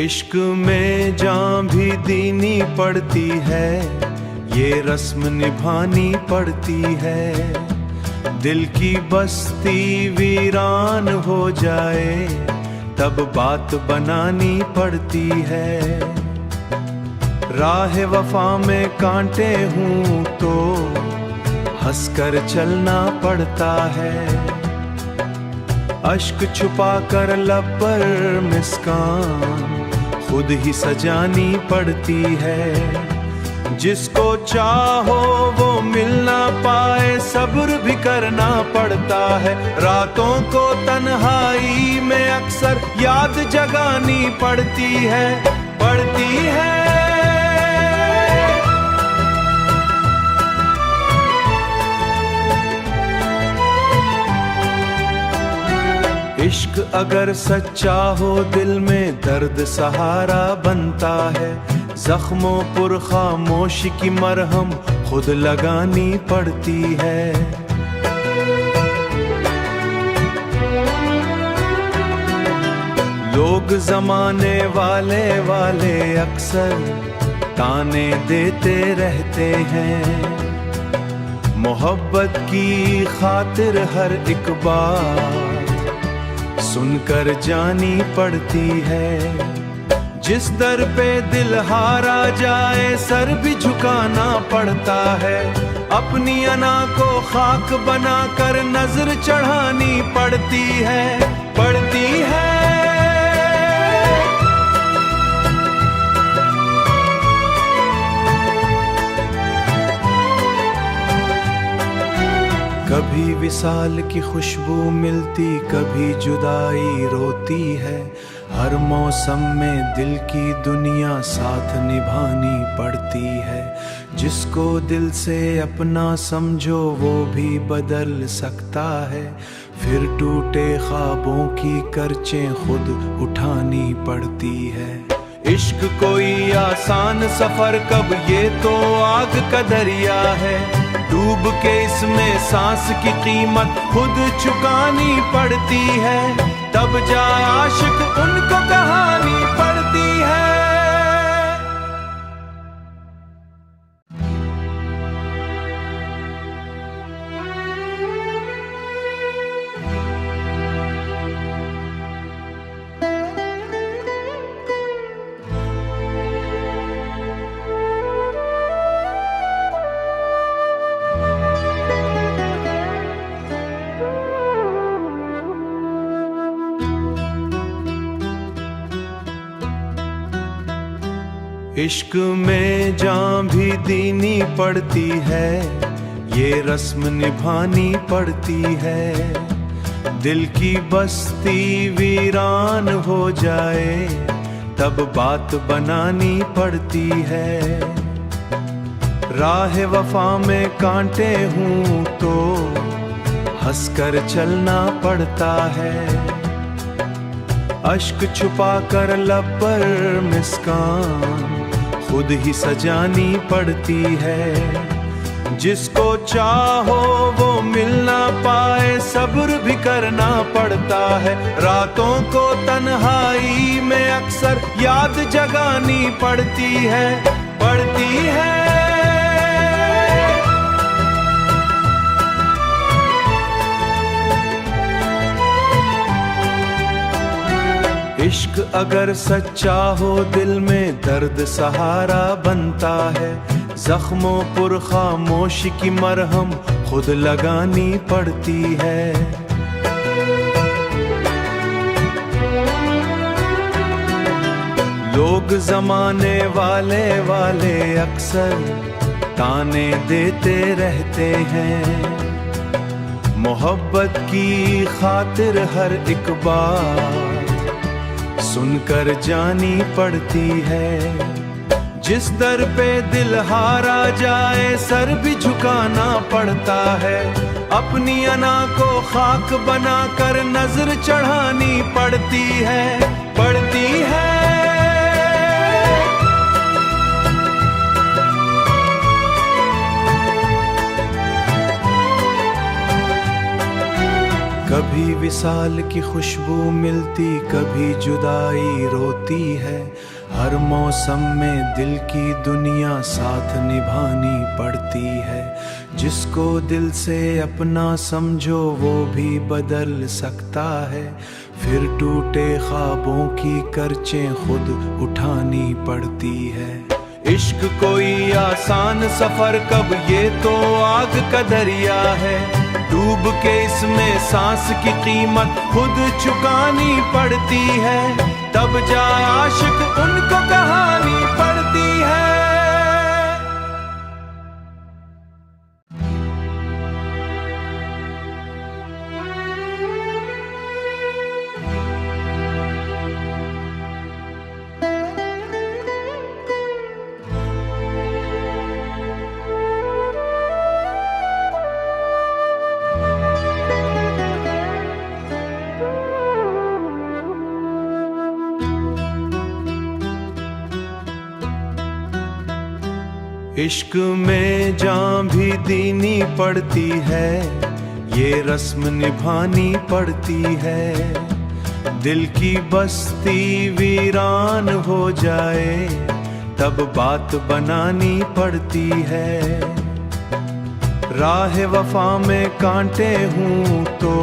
इश्क में जान भी दीनी पड़ती है, ये रस्म निभानी पड़ती है। दिल की बस्ती वीरान हो जाए तब बात बनानी पड़ती है। राह वफा में कांटे हूँ तो हंसकर चलना पड़ता है। अश्क छुपा कर लब पर मुस्कान खुद ही सजानी पड़ती है। जिसको चाहो वो मिल ना पाए सब्र भी करना पड़ता है। रातों को तन्हाई में अक्सर याद जगानी पड़ती है। इश्क अगर सच्चा हो दिल में दर्द सहारा बनता है। जख्मों पर खामोशी की मरहम खुद लगानी पड़ती है। लोग जमाने वाले अक्सर ताने देते रहते हैं। मोहब्बत की खातिर हर एक बात सुनकर जानी पड़ती है। जिस दर पे दिल हारा जाए सर भी झुकाना पड़ता है। अपनी अना को खाक बनाकर नजर चढ़ानी पड़ती है। कभी विसाल की खुशबू मिलती, कभी जुदाई रोती है। हर मौसम में दिल की दुनिया साथ निभानी पड़ती है। जिसको दिल से अपना समझो वो भी बदल सकता है। फिर टूटे ख्वाबों की करचें खुद उठानी पड़ती है। इश्क कोई आसान सफर कब, ये तो आग का दरिया है। डूब के इसमें सांस की कीमत खुद चुकानी पड़ती है। तब जा आशिक उनको कहानी पड़ती है। इश्क में जान भी दीनी पड़ती है, ये रस्म निभानी पड़ती है। दिल की बस्ती वीरान हो जाए तब बात बनानी पड़ती है। राह वफा में कांटे हूँ तो हंसकर चलना पड़ता है। अश्क छुपा कर लब पर मुस्कान खुद ही सजानी पड़ती है। जिसको चाहो वो मिल ना पाए सब्र भी करना पड़ता है। रातों को तन्हाई में अक्सर याद जगानी पड़ती है। इश्क अगर सच्चा हो दिल में दर्द सहारा बनता है। जख्मों पर खामोशी की मरहम खुद लगानी पड़ती है। लोग जमाने वाले अक्सर ताने देते रहते हैं। मोहब्बत की खातिर हर एक बात सुनकर जानी पड़ती है। जिस दर पे दिल हारा जाए सर भी झुकाना पड़ता है। अपनी अना को खाक बनाकर नजर चढ़ानी पड़ती है। कभी विसाल की खुशबू मिलती, कभी जुदाई रोती है। हर मौसम में दिल की दुनिया साथ निभानी पड़ती है। जिसको दिल से अपना समझो वो भी बदल सकता है। फिर टूटे ख्वाबों की करचें खुद उठानी पड़ती है। इश्क कोई आसान सफर कब, ये तो आग का दरिया है। डूब के इसमें सांस की कीमत खुद चुकानी पड़ती है। तब जा आशिक उनको कहानी पड़ती है। इश्क में जान भी दीनी पड़ती है, ये रस्म निभानी पड़ती है। दिल की बस्ती वीरान हो जाए तब बात बनानी पड़ती है। राह वफा में कांटे हूँ तो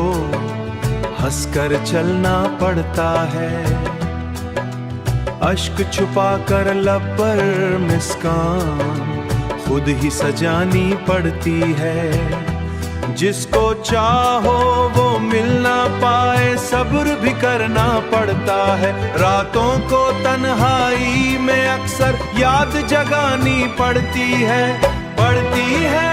हंसकर चलना पड़ता है। अश्क छुपा कर लब पर मुस्कान खुद ही सजानी पड़ती है। जिसको चाहो वो मिल ना पाए, सब्र भी करना पड़ता है। रातों को तन्हाई में अक्सर याद जगानी पड़ती है, पड़ती है।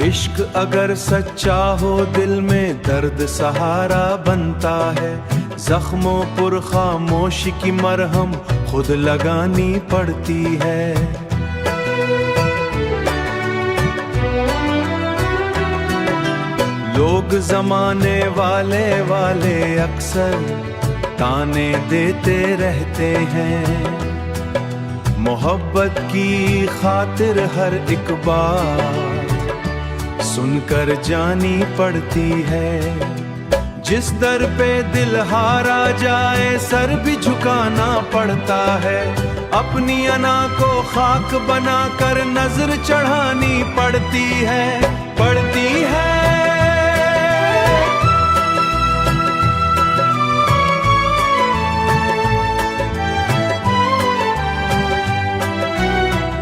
इश्क अगर सच्चा हो दिल में दर्द सहारा बनता है। जख्मों पर खामोशी की मरहम खुद लगानी पड़ती है। लोग जमाने वाले अक्सर ताने देते रहते हैं। मोहब्बत की खातिर हर एक बात सुनकर जानी पड़ती है। जिस दर पे दिल हारा जाए सर भी झुकाना पड़ता है। अपनी अना को खाक बनाकर नजर चढ़ानी पड़ती है, पड़ती है।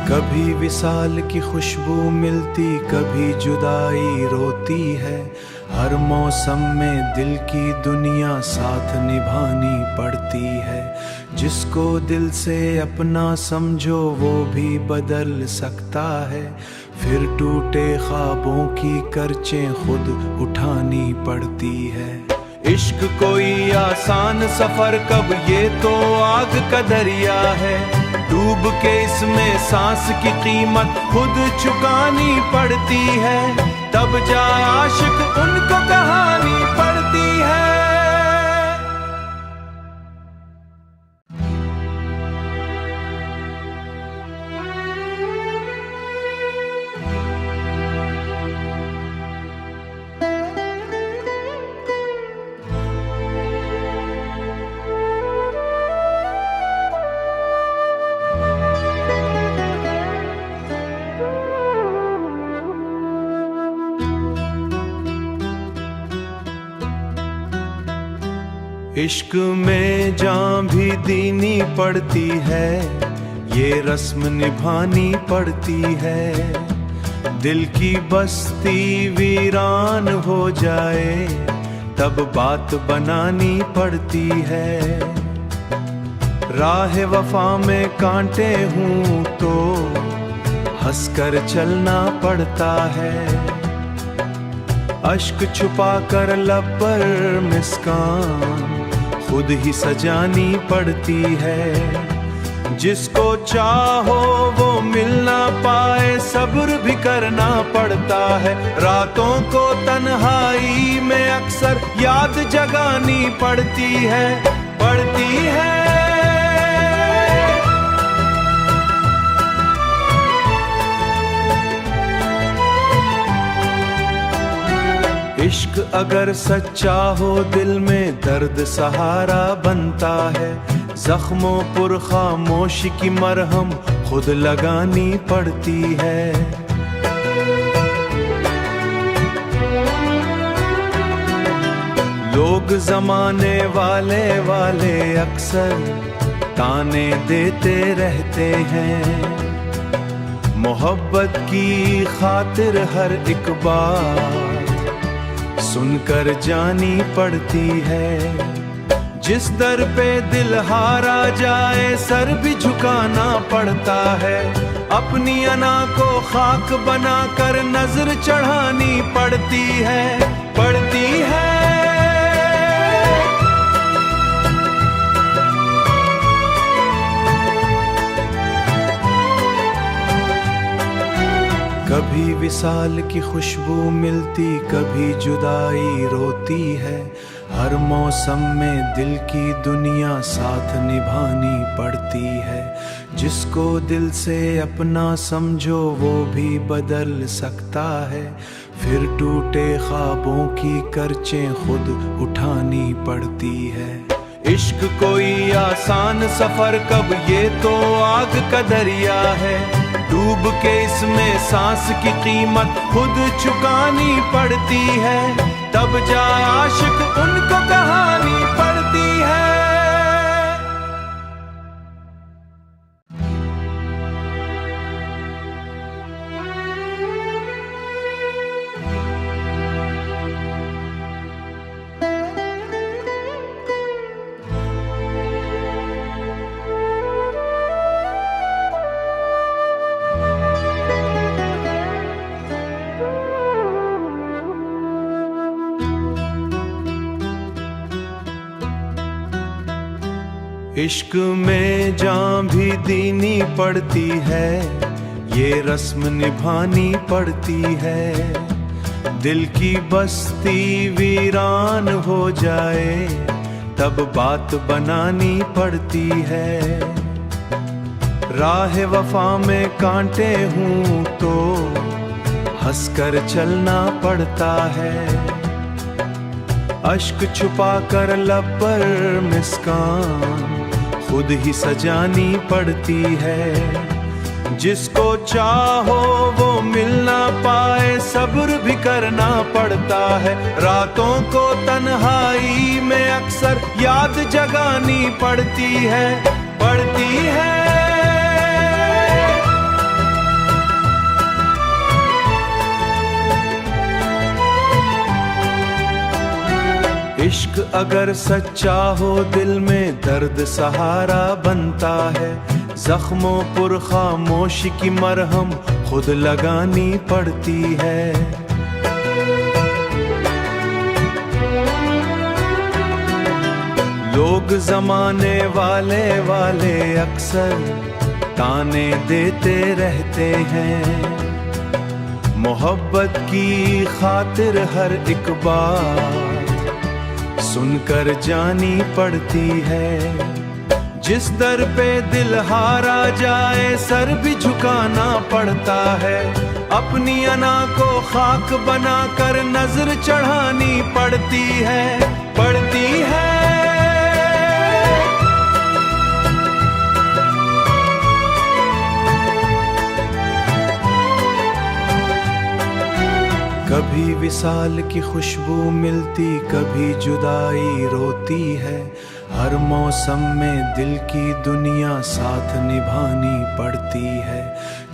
कभी विसाल की खुशबू मिलती, कभी जुदाई रोती है। हर मौसम में दिल की दुनिया साथ निभानी पड़ती है। जिसको दिल से अपना समझो वो भी बदल सकता है। फिर टूटे ख्वाबों की करचें खुद उठानी पड़ती है। इश्क कोई आसान सफर कब, ये तो आग का दरिया है। डूब के इसमें सांस की कीमत खुद चुकानी पड़ती है। तब जा आशिक उनको कहानी पड़ती है। इश्क में जान भी दीनी पड़ती है, ये रस्म निभानी पड़ती है। दिल की बस्ती वीरान हो जाए तब बात बनानी पड़ती है। राह वफा में कांटे हूँ तो हंसकर चलना पड़ता है। अश्क छुपा कर लब पर मुस्कान खुद ही सजानी पड़ती है। जिसको चाहो वो मिल ना पाए, सब्र भी करना पड़ता है। रातों को तन्हाई में अक्सर याद जगानी पड़ती है, पड़ती है। इश्क अगर सच्चा हो दिल में दर्द सहारा बनता है। जख्मों पर खामोशी की मरहम खुद लगानी पड़ती है। लोग जमाने वाले अक्सर ताने देते रहते हैं। मोहब्बत की खातिर हर एक बात सुनकर जानी पड़ती है। जिस दर पे दिल हारा जाए सर भी झुकाना पड़ता है। अपनी अना को खाक बनाकर नजर चढ़ानी पड़ती है। कभी विसाल की खुशबू मिलती, कभी जुदाई रोती है। हर मौसम में दिल की दुनिया साथ निभानी पड़ती है। जिसको दिल से अपना समझो वो भी बदल सकता है। फिर टूटे ख्वाबों की करचें खुद उठानी पड़ती है। इश्क कोई आसान सफर कब, ये तो आग का दरिया है। डूब के इसमें सांस की कीमत खुद चुकानी पड़ती है। तब जा आशिक उनको कहानी पड़ती है। इश्क में जान भी देनी पड़ती है। ये रस्म निभानी पड़ती है। दिल की बस्ती वीरान हो जाए तब बात बनानी पड़ती है। राह वफा में कांटे हूँ तो हंसकर चलना पड़ता है। अश्क छुपा कर लब पर मुस्कान खुद ही सजानी पड़ती है। जिसको चाहो वो मिल ना पाए सब्र भी करना पड़ता है। रातों को तन्हाई में अक्सर याद जगानी पड़ती है। इश्क अगर सच्चा हो दिल में दर्द सहारा बनता है। जख्मों पर खामोशी की मरहम खुद लगानी पड़ती है। लोग जमाने वाले अक्सर ताने देते रहते हैं। मोहब्बत की खातिर हर एक बात सुनकर जानी पड़ती है। जिस दर पे दिल हारा जाए सर भी झुकाना पड़ता है। अपनी अना को खाक बनाकर नजर चढ़ानी पड़ती है। कभी विसाल की खुशबू मिलती, कभी जुदाई रोती है। हर मौसम में दिल की दुनिया साथ निभानी पड़ती है।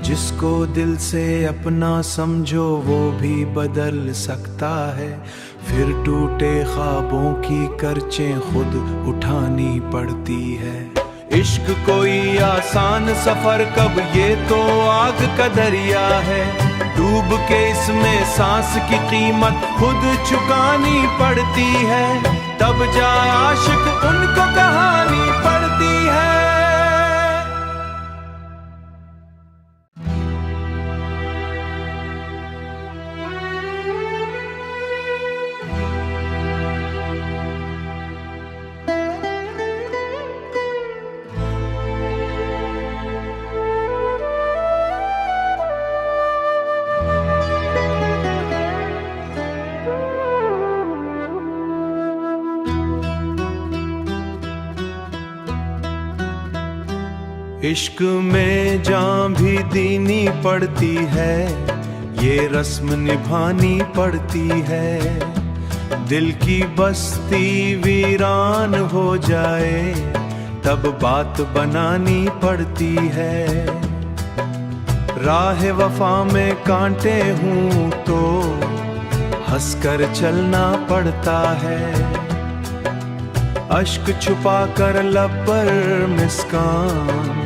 जिसको दिल से अपना समझो वो भी बदल सकता है। फिर टूटे ख्वाबों की करचें खुद उठानी पड़ती है। इश्क कोई आसान सफर कब, ये तो आग का दरिया है। डूब के इसमें सांस की कीमत खुद चुकानी पड़ती है। तब जा आशिक उनको कहानी पड़ती है। इश्क में जान भी दीनी पड़ती है, ये रस्म निभानी पड़ती है। दिल की बस्ती वीरान हो जाए तब बात बनानी पड़ती है। राह वफा में कांटे हूँ तो हंसकर चलना पड़ता है। अश्क छुपा कर लब पर मुस्कान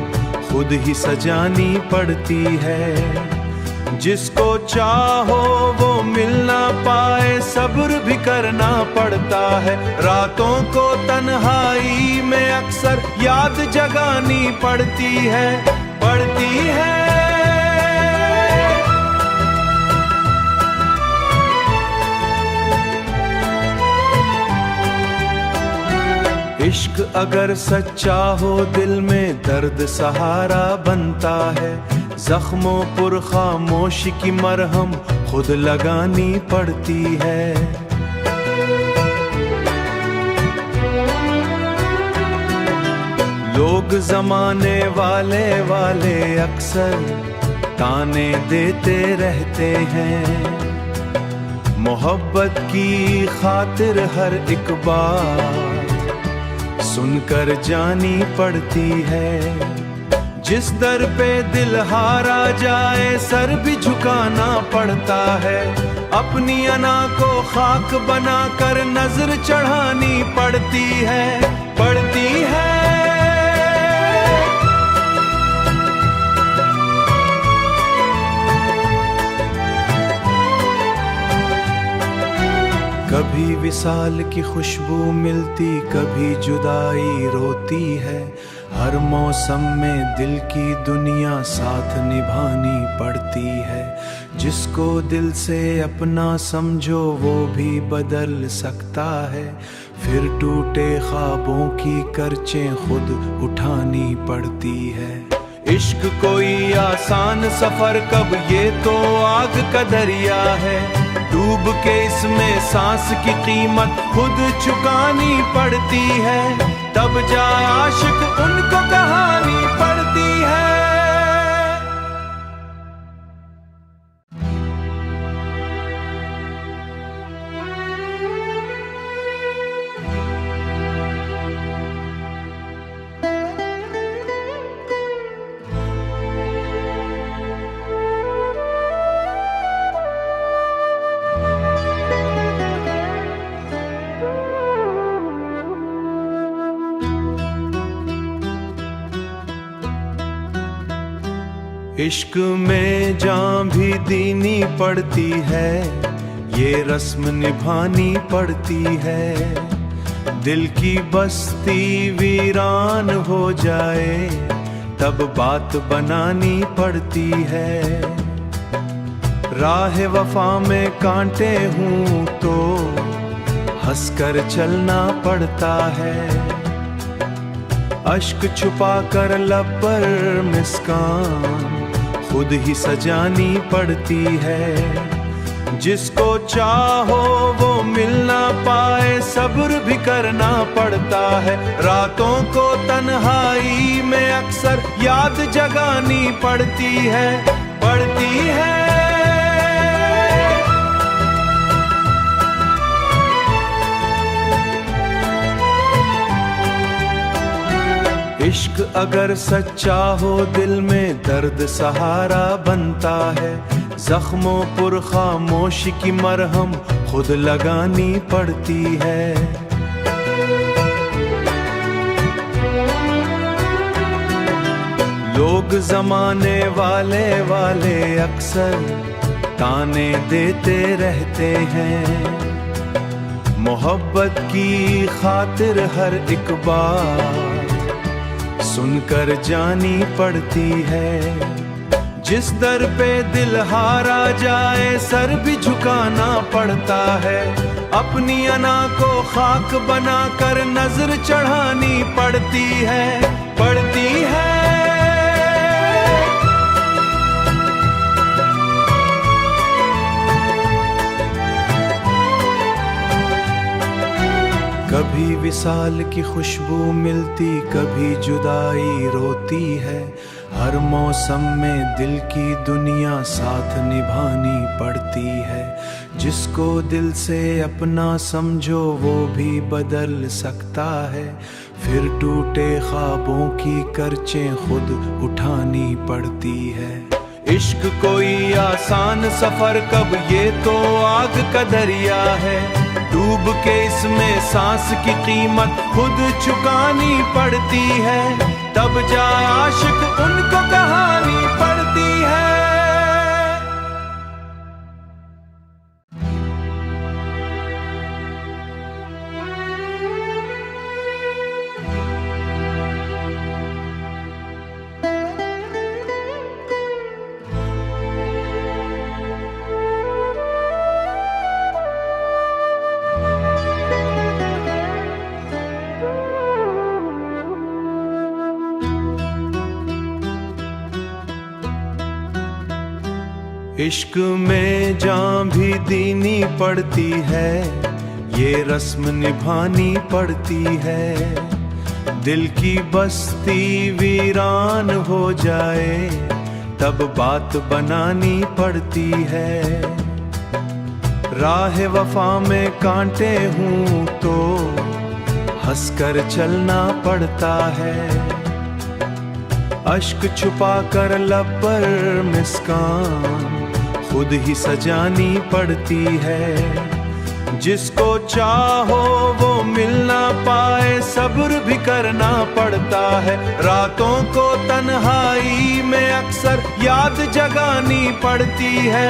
खुद ही सजानी पड़ती है। जिसको चाहो वो मिल ना पाए सब्र भी करना पड़ता है। रातों को तन्हाई में अक्सर याद जगानी पड़ती है, पड़ती है। इश्क अगर सच्चा हो दिल में दर्द सहारा बनता है। जख्मों पर खामोशी की मरहम खुद लगानी पड़ती है। लोग जमाने वाले अक्सर ताने देते रहते हैं। मोहब्बत की खातिर हर एक बात सुनकर जानी पड़ती है। जिस दर पे दिल हारा जाए सर भी झुकाना पड़ता है। अपनी अना को खाक बनाकर नजर चढ़ानी पड़ती है, पड़ती है। कभी विसाल की खुशबू मिलती, कभी जुदाई रोती है। हर मौसम में दिल की दुनिया साथ निभानी पड़ती है। जिसको दिल से अपना समझो वो भी बदल सकता है। फिर टूटे ख्वाबों की करचें खुद उठानी पड़ती है। इश्क कोई आसान सफर कब, ये तो आग का दरिया है। डूब के इसमें सांस की कीमत खुद चुकानी पड़ती है। तब जा आशिक उनको कहानी पड़ती है। इश्क में जान भी दीनी पड़ती है, ये रस्म निभानी पड़ती है। दिल की बस्ती वीरान हो जाए तब बात बनानी पड़ती है। राह वफा में कांटे हूँ तो हंसकर चलना पड़ता है। अश्क छुपा कर लब पर मुस्कान खुद ही सजानी पड़ती है। जिसको चाहो वो मिल ना पाए सब्र भी करना पड़ता है। रातों को तन्हाई में अक्सर याद जगानी पड़ती है, पड़ती है। इश्क अगर सच्चा हो दिल में दर्द सहारा बनता है। जख्मों पर खामोशी की मरहम खुद लगानी पड़ती है। लोग जमाने वाले अक्सर ताने देते रहते हैं। मोहब्बत की खातिर हर एक बात सुनकर जानी पड़ती है। जिस दर पे दिल हारा जाए सर भी झुकाना पड़ता है। अपनी अना को खाक बनाकर नजर चढ़ानी पड़ती है, पड़ती है। कभी विसाल की खुशबू मिलती, कभी जुदाई रोती है। हर मौसम में दिल की दुनिया साथ निभानी पड़ती है। जिसको दिल से अपना समझो वो भी बदल सकता है। फिर टूटे ख्वाबों की करचें खुद उठानी पड़ती है। इश्क कोई आसान सफर कब, ये तो आग का दरिया है। डूब के इसमें सांस की कीमत खुद चुकानी पड़ती है। तब जा आशिक उनको कहानी पड़ती है। इश्क में जान भी दीनी पड़ती है, ये रस्म निभानी पड़ती है। दिल की बस्ती वीरान हो जाए तब बात बनानी पड़ती है। राह वफा में कांटे हूँ तो हंसकर चलना पड़ता है। अश्क छुपा कर लब पर मुस्कान खुद ही सजानी पड़ती है। जिसको चाहो वो मिल ना पाए, सब्र भी करना पड़ता है। रातों को तन्हाई में अक्सर याद जगानी पड़ती है।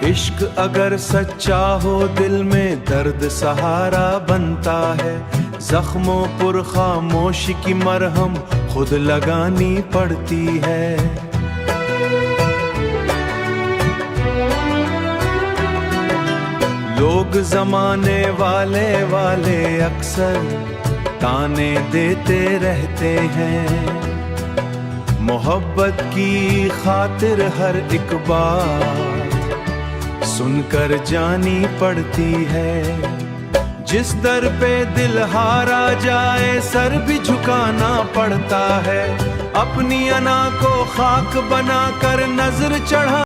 इश्क अगर सच्चा हो दिल में दर्द सहारा बनता है। जख्मों पर खामोशी की मरहम खुद लगानी पड़ती है। लोग जमाने वाले अक्सर ताने देते रहते हैं। मोहब्बत की खातिर हर एक बात सुनकर जानी पड़ती है। जिस दर पे दिल हारा जाए सर भी झुकाना पड़ता है। अपनी अना को खाक बनाकर नजर चढ़ा